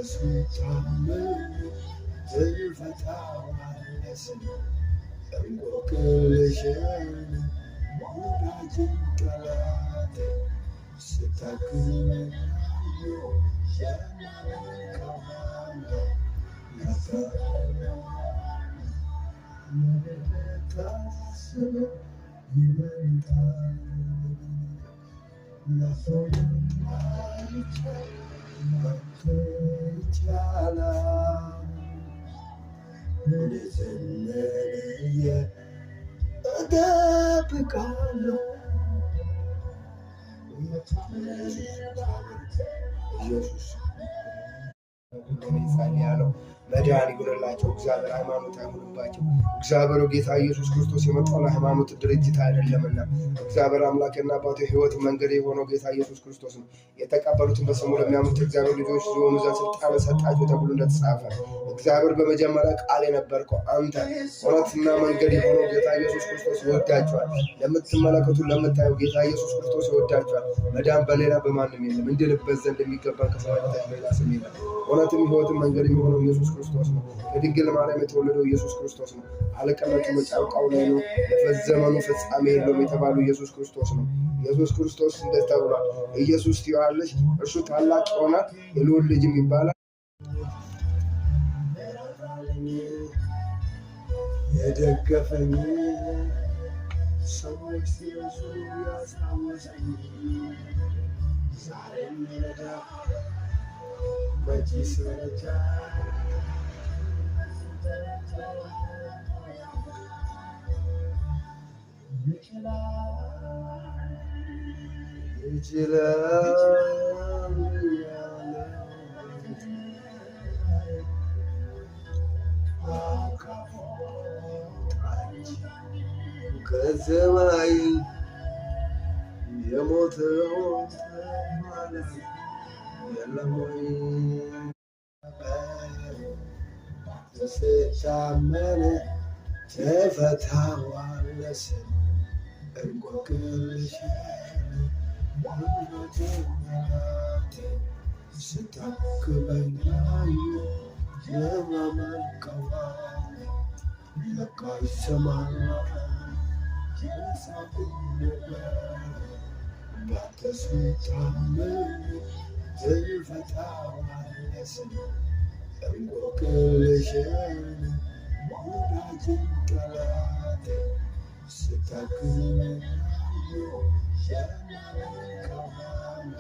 ስታምን ትፈታዋለህ እንቆቅልሽን ወዳጅን ጠላቴ ስታግዘኝ ታስበው ይመጣል መድኃኒ ይሁንላቸው። እግዚአብሔር ሃይማኖት አይሁንባቸው። እግዚአብሔር ጌታ ኢየሱስ ክርስቶስ የመጣው ለሃይማኖት ድርጅት አይደለምና እግዚአብሔር አምላክና አባቱ ሕይወት መንገድ የሆነው ጌታ ኢየሱስ ክርስቶስ ነው። የተቀበሉትን በስሙ ለሚያምኑት እግዚአብሔር ልጆች ሊሆኑ ዘንድ ስልጣን ሰጣቸው ተብሎ እንደተጻፈ እግዚአብሔር በመጀመሪያ ቃል የነበርከው አንተ እውነትና መንገድ የሆነው ጌታ ኢየሱስ ክርስቶስ ይወዳቸዋል። ለምትመለከቱ ለምታዩ ጌታ ኢየሱስ ክርስቶስ ይወዳቸዋል። መዳን በሌላ በማንም የለም። እንድንበት ዘንድ የሚገባን ከሰማይ በታች ሌላ ስም የለም። እውነትም ሕይወትም መንገድ የሆነው ኢየሱስ ክርስቶስ ነው። ከድንግል ማርያም የተወለደው ኢየሱስ ክርስቶስ ነው። አለቅነቱ በጫንቃው ላይ ነው። ለዘመኑ ፍጻሜ የለውም የተባለው ኢየሱስ ክርስቶስ ነው። ኢየሱስ ክርስቶስ እንደዚህ ተብሏል። ኢየሱስ ትይዋለሽ፣ እርሱ ታላቅ ይሆናል፣ የልዑል ልጅም ይባላል። የደገፈኝ ሰዎች ሲረሱ ያስታወሰኝ ዛሬም ይረዳ በእጅ ስረጃ ከሰማይ የሞተው ማለት የለም ወይ? ስታመን ትፈታዋለህ እንቆቅልሽን ስታክበኝ የማመልከዋል ለካ ይሰማል ባንተ ስታመን ትፈታዋለህ እንቆቅልሽን ወዳጅን ጠላቴ ስታግዘኝ የማመልከዋል